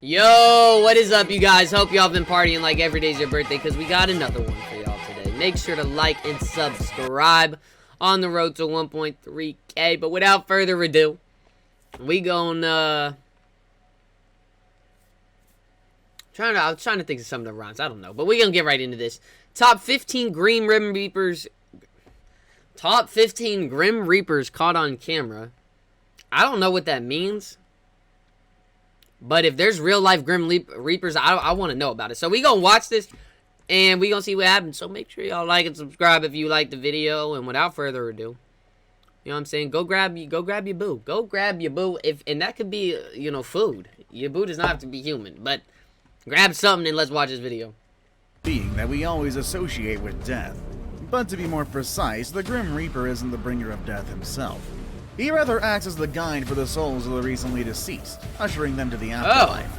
Yo, what is up, you guys? Hope y'all been partying like every day's your birthday, because we got another one for y'all today. Make sure to like and subscribe on the road to 1.3K. But without further ado, we gonna I was trying to think of some of the rhymes. I don't know, but we gonna get right into this. Top 15 Grim Reapers. Top 15 Grim Reapers caught on camera. I don't know what that means. But if there's real life Grim Reapers, I want to know about it. So we gonna watch this and we gonna see what happens. So make sure y'all like and subscribe if you like the video. And without further ado, you know what I'm saying? Go grab your boo. Go grab your boo. And that could be, you know, food. Your boo does not have to be human. But grab something and let's watch this video. Being that we always associate with death. But to be more precise, the Grim Reaper isn't the bringer of death himself. He rather acts as the guide for the souls of the recently deceased, ushering them to the afterlife.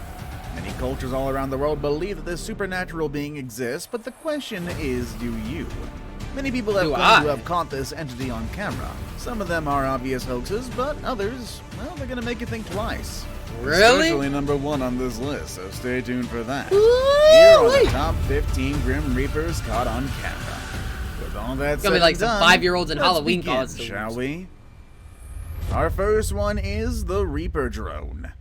Many cultures all around the world believe that this supernatural being exists, but the question is, do you? Many people have claimed to have caught this entity on camera. Some of them are obvious hoaxes, but others, well, they're gonna make you think twice. Really? Especially number one on this list, so stay tuned for that. Ooh, Here are the top 15 Grim Reapers caught on camera. With all that it's gonna be like some 5-year-olds in Halloween costumes. Shall we? Our first one is the Reaper drone.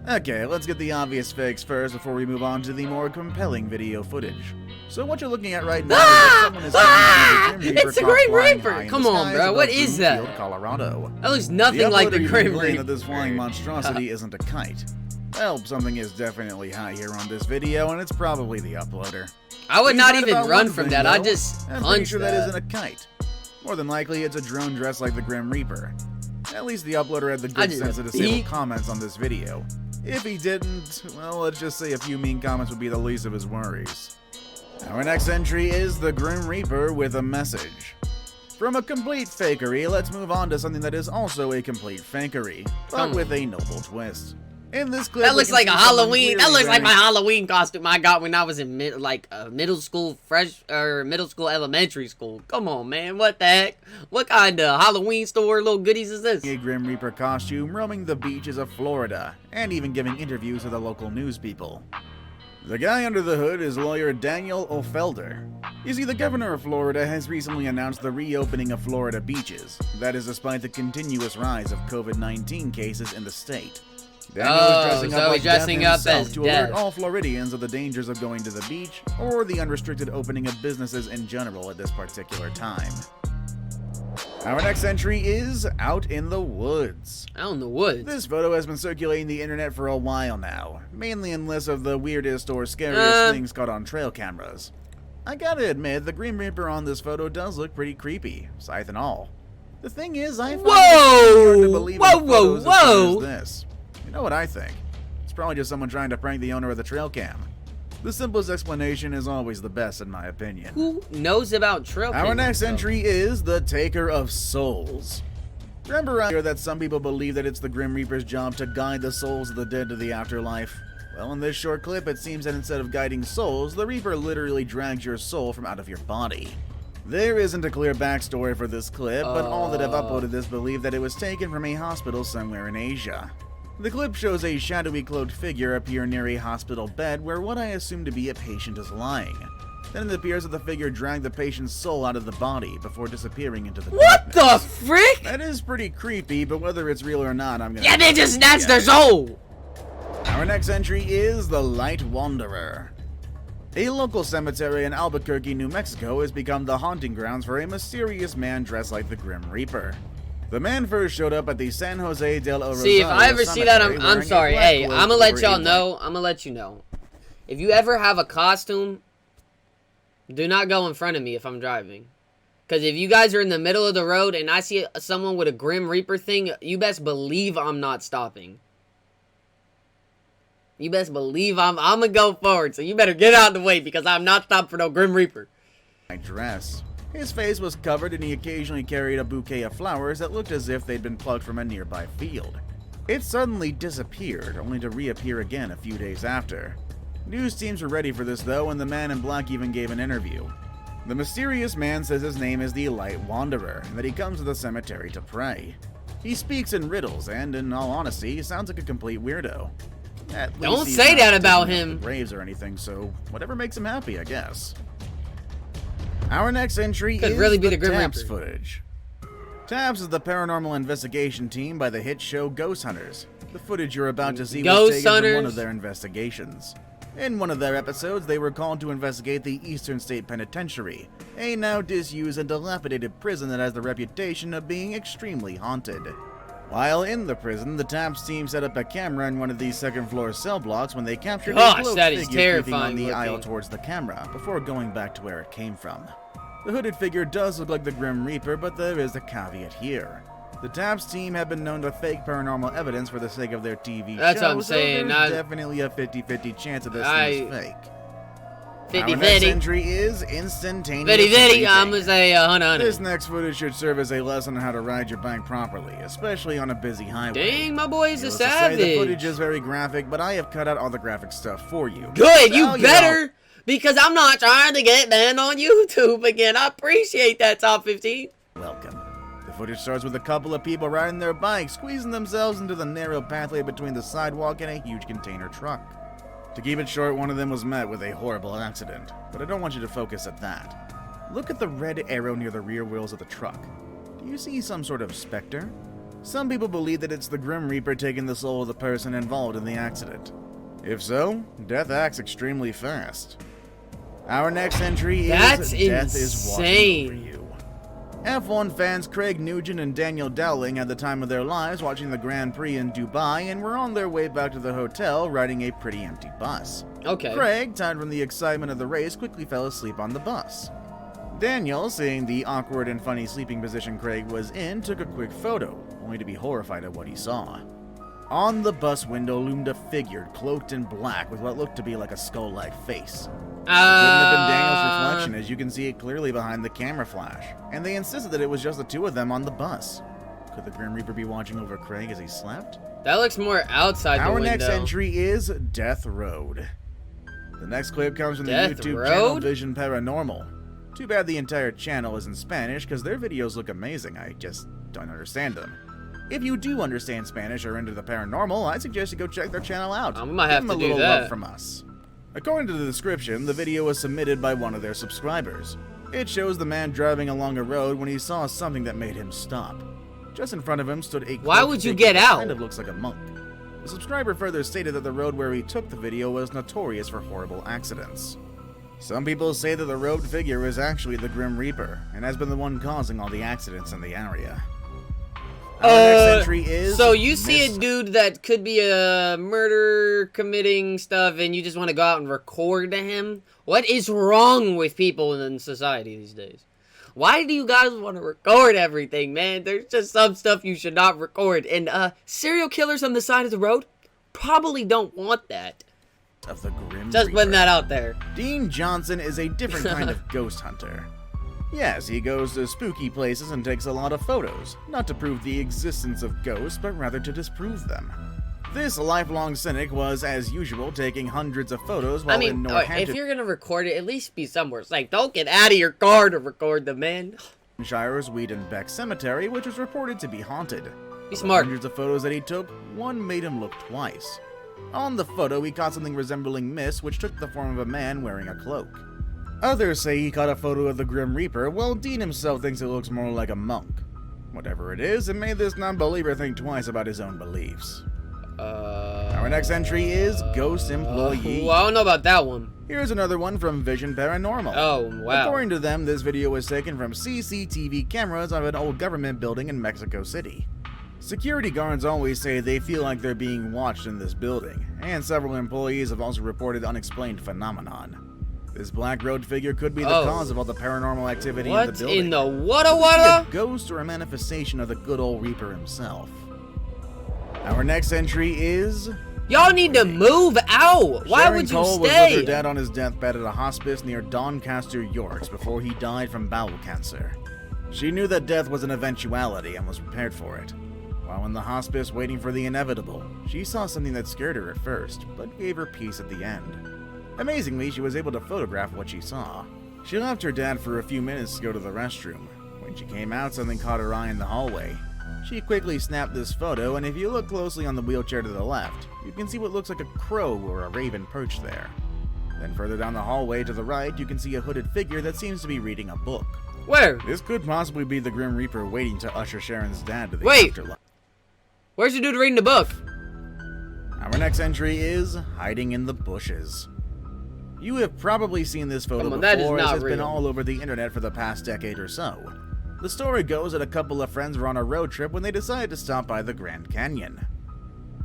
Okay, let's get the obvious fakes first before we move on to the more compelling video footage. So what you're looking at right now is someone is it's the Grim Reaper! Come on, bro, what is that? Colorado. That looks nothing like the Grim Reaper. That this flying monstrosity isn't a kite. Well, something is definitely high here on this video, and it's probably the uploader. I would not even run from that. I just I'm pretty sure that isn't a kite. More than likely, it's a drone dressed like the Grim Reaper. At least the uploader had the good sense to disable comments on this video. If he didn't, well, let's just say a few mean comments would be the least of his worries. Our next entry is the Grim Reaper with a message. From a complete fakery, let's move on to something that is also a complete fakery, but with a noble twist. In this clip, that looks like a Halloween. That looks like my Halloween costume I got when I was in middle school, elementary school. Come on, man. What the heck? What kind of Halloween store little goodies is this? A Grim Reaper costume roaming the beaches of Florida and even giving interviews to the local news people. The guy under the hood is lawyer Daniel Ofelder. You see, the governor of Florida has recently announced the reopening of Florida beaches. That is despite the continuous rise of COVID-19 cases in the state. Daniel is dressing up as to alert all Floridians of the dangers of going to the beach or the unrestricted opening of businesses in general at this particular time. Our next entry is Out in the Woods. Out in the woods? This photo has been circulating the internet for a while now, mainly in lists of the weirdest or scariest things caught on trail cameras. I gotta admit, the Grim Reaper on this photo does look pretty creepy, scythe and all. The thing is, I find it hard to believe in photos as bad as this. You know what I think? It's probably just someone trying to prank the owner of the trail cam. The simplest explanation is always the best in my opinion. Who knows about trail cams? Our next entry is the Taker of Souls. Remember around here that some people believe that it's the Grim Reaper's job to guide the souls of the dead to the afterlife? Well, in this short clip, it seems that instead of guiding souls, the Reaper literally drags your soul from out of your body. There isn't a clear backstory for this clip, but all that have uploaded this believe that it was taken from a hospital somewhere in Asia. The clip shows a shadowy cloaked figure appear near a hospital bed where what I assume to be a patient is lying. Then it appears that the figure dragged the patient's soul out of the body before disappearing into the darkness. What the frick? That is pretty creepy, but whether it's real or not, I'm gonna... Yeah, they just snatched their soul! Our next entry is the Light Wanderer. A local cemetery in Albuquerque, New Mexico has become the haunting grounds for a mysterious man dressed like the Grim Reaper. The man first showed up at the San Jose del Rosario. See, if I ever see that, I'm sorry. Hey, I'm gonna let y'all know. I'm gonna let you know. If you ever have a costume, do not go in front of me if I'm driving. Because if you guys are in the middle of the road and I see someone with a Grim Reaper thing, you best believe I'm not stopping. You best believe I'm gonna go forward. So you better get out of the way because I'm not stopping for no Grim Reaper. Dress. His face was covered and he occasionally carried a bouquet of flowers that looked as if they'd been plucked from a nearby field. It suddenly disappeared, only to reappear again a few days after. News teams were ready for this though, and the man in black even gave an interview. The mysterious man says his name is the Light Wanderer, and that he comes to the cemetery to pray. He speaks in riddles, and in all honesty, sounds like a complete weirdo. At least Don't he's say not that about digging up him. the graves or anything, so whatever makes him happy, I guess. Our next entry Could is really be the the Grim TAPS Reaper. footage. TAPS is the paranormal investigation team by the hit show Ghost Hunters. The footage you're about to see was Ghost taken from one Hunters? of their investigations. In one of their episodes, they were called to investigate the Eastern State Penitentiary, a now disused and dilapidated prison that has the reputation of being extremely haunted. While in the prison, the TAPS team set up a camera in one of these second-floor cell blocks when they captured a Gosh, cloaked that is figure creeping on terrifying the aisle looking. towards the camera before going back to where it came from. The hooded figure does look like the Grim Reaper, but there is a caveat here. The TAPS team have been known to fake paranormal evidence for the sake of their TV That's show, what I'm saying, so not- there's definitely a 50-50 chance of this thing is fake. 50 Our next 50. entry is instantaneous 50 50. racing. I'm gonna say 100. This next footage should serve as a lesson on how to ride your bike properly, especially on a busy highway. Dang, my boy's a Needless to say, the footage savage. is very graphic, but I have cut out all the graphic stuff for you. Good, So, you know, better. Because I'm not trying to get banned on YouTube again. I appreciate that, top 15. welcome. The footage starts with a couple of people riding their bikes, squeezing themselves into the narrow pathway between the sidewalk and a huge container truck. To keep it short, one of them was met with a horrible accident, but I don't want you to focus at that. Look at the red arrow near the rear wheels of the truck. Do you see some sort of specter? Some people believe that it's the Grim Reaper taking the soul of the person involved in the accident. If so, death acts extremely fast. Our next entry That's is Death is Watching insane. Over You. F1 fans Craig Nugent and Daniel Dowling had the time of their lives watching the Grand Prix in Dubai and were on their way back to the hotel riding a pretty empty bus. Okay. Craig, tired from the excitement of the race, quickly fell asleep on the bus. Daniel, seeing the awkward and funny sleeping position Craig was in, took a quick photo, only to be horrified at what he saw. On the bus window loomed a figure cloaked in black with what looked to be like a skull-like face. It couldn't have been Daniel's reflection, as you can see it clearly behind the camera flash, and they insisted that it was just the two of them on the bus. Could the Grim Reaper be watching over Craig as he slept? That looks more outside the Our window. next entry is Death Road. The next clip comes from the Death YouTube channel Road? Vision Paranormal. Too bad the entire channel is in Spanish, because their videos look amazing. I just don't understand them. If you do understand Spanish or into the paranormal, I suggest you go check their channel out. We might have Give them to a do little that. love from us. According to the description, the video was submitted by one of their subscribers. It shows the man driving along a road when he saw something that made him stop. Just in front of him stood a Why cloaked would you figure get that out? kind of looks like a monk. The subscriber further stated that the road where he took the video was notorious for horrible accidents. Some people say that the robed figure is actually the Grim Reaper, and has been the one causing all the accidents in the area. Our next entry is So you see Miss- a dude that could be a murder committing stuff and you just want to go out and record him? What is wrong with people in society these days? Why do you guys want to record everything, man? There's just some stuff you should not record. And serial killers on the side of the road probably don't want that. of the Grim Just Reaper. putting that out there. Dean Johnson is a different kind of ghost hunter. Yes, he goes to spooky places and takes a lot of photos, not to prove the existence of ghosts, but rather to disprove them. This lifelong cynic was, as usual, taking hundreds of photos while I mean, in if Northamptonshire, you're gonna record it, at least be somewhere. It's like, don't get out of your car to record them, man. Weedenbeck Cemetery, which was reported to be haunted. Be Of the smart. hundreds of photos that he took, one made him look twice. On the photo, he caught something resembling mist, which took the form of a man wearing a cloak. Others say he caught a photo of the Grim Reaper, while Dean himself thinks it looks more like a monk. Whatever it is, it made this non-believer think twice about his own beliefs. Our next entry is Ghost Employee. Well, I don't know about that one. Here's another one from Vision Paranormal. Oh, wow. According to them, this video was taken from CCTV cameras of an old government building in Mexico City. Security guards always say they feel like they're being watched in this building, and several employees have also reported unexplained phenomenon. This black robed figure could be the Oh. cause of all the paranormal activity in What the building. in the Could be wada? a ghost or a manifestation of the good old Reaper himself. Our next entry is Y'all need to move out. Why Sharon would you Cole was with stay? her dad on his deathbed at a hospice near Doncaster, Yorks, before he died from bowel cancer. She knew that death was an eventuality and was prepared for it. While in the hospice waiting for the inevitable, she saw something that scared her at first, but gave her peace at the end. Amazingly, she was able to photograph what she saw. She left her dad for a few minutes to go to the restroom. When she came out, something caught her eye in the hallway. She quickly snapped this photo, and if you look closely on the wheelchair to the left, you can see what looks like a crow or a raven perched there. Then further down the hallway to the right, you can see a hooded figure that seems to be reading a book. Where? This could possibly be the Grim Reaper waiting to usher Sharon's dad to the Wait. afterlife. Where's the dude reading the book? Our next entry is hiding in the bushes. You have probably seen this photo Come on, before, that is as not it's been real. all over the internet for the past decade or so. The story goes that a couple of friends were on a road trip when they decided to stop by the Grand Canyon.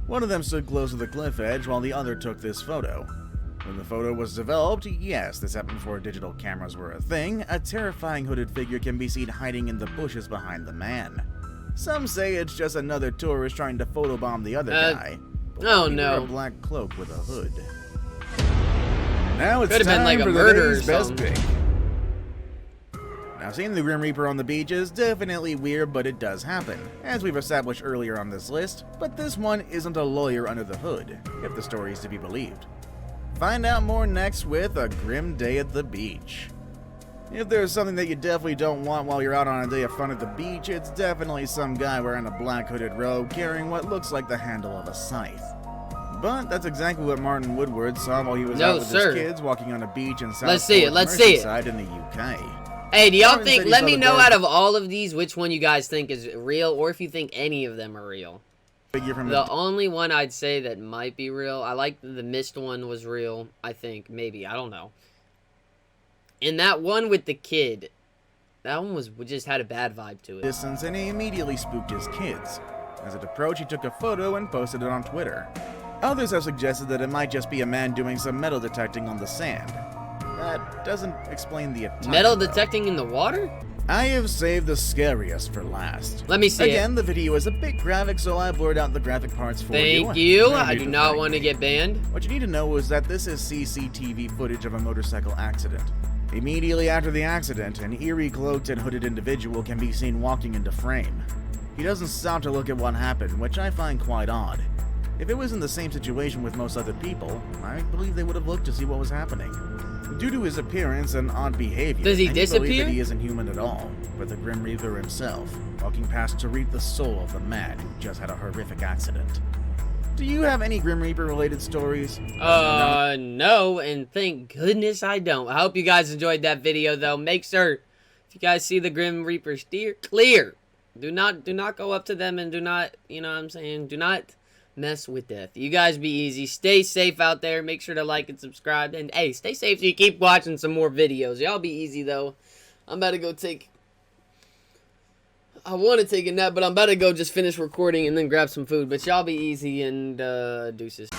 One of them stood close to the cliff edge while the other took this photo. When the photo was developed, yes, this happened before digital cameras were a thing, a terrifying hooded figure can be seen hiding in the bushes behind the man. Some say it's just another tourist trying to photobomb the other guy. But oh he wore no. a black cloak with a hood. Now it's Could've been time like a for murder or today's best something. pick. Now, seeing the Grim Reaper on the beach is definitely weird, but it does happen, as we've established earlier on this list, but this one isn't a lawyer under the hood, if the story is to be believed. Find out more next with A Grim Day at the Beach. If there's something that you definitely don't want while you're out on a day of fun at the beach, it's definitely some guy wearing a black hooded robe carrying what looks like the handle of a scythe. But that's exactly what Martin Woodward saw while he was out with his kids walking on a beach in South Merseyside in the UK. Hey, do y'all Martin think, said he let saw me the know bird out of all of these which one you guys think is real, or if you think any of them are real. The only one I'd say that might be real, I like the mist one was real, I think, maybe, I don't know. And that one with the kid, that one was just had a bad vibe to it. Distance, and he immediately spooked his kids. As it approached, he took a photo and posted it on Twitter. Others have suggested that it might just be a man doing some metal detecting on the sand. That doesn't explain the attire, Metal though. detecting in the water? I have saved the scariest for last. Let me see Again, the video is a bit graphic, so I blurred out the graphic parts for you. Thank you. No I need do to not thank want to me. get banned. What you need to know is that this is CCTV footage of a motorcycle accident. Immediately after the accident, an eerie cloaked and hooded individual can be seen walking into frame. He doesn't stop to look at what happened, which I find quite odd. If it was in the same situation with most other people, I believe they would have looked to see what was happening. Due to his appearance and odd behavior, Does he many believe disappear? that he isn't human at all, but the Grim Reaper himself, walking past to read the soul of the man who just had a horrific accident. Do you have any Grim Reaper related stories? No, and thank goodness I don't. I hope you guys enjoyed that video, though. Make sure, if you guys see the Grim Reaper, steer clear. Do not go up to them, and do not, you know what I'm saying, do not mess with death. You guys be easy. Stay safe out there. Make sure to like and subscribe. And, hey, stay safe so you keep watching some more videos. Y'all be easy, though. I'm about to go I want to take a nap, but I'm about to go just finish recording and then grab some food. But y'all be easy, and deuces.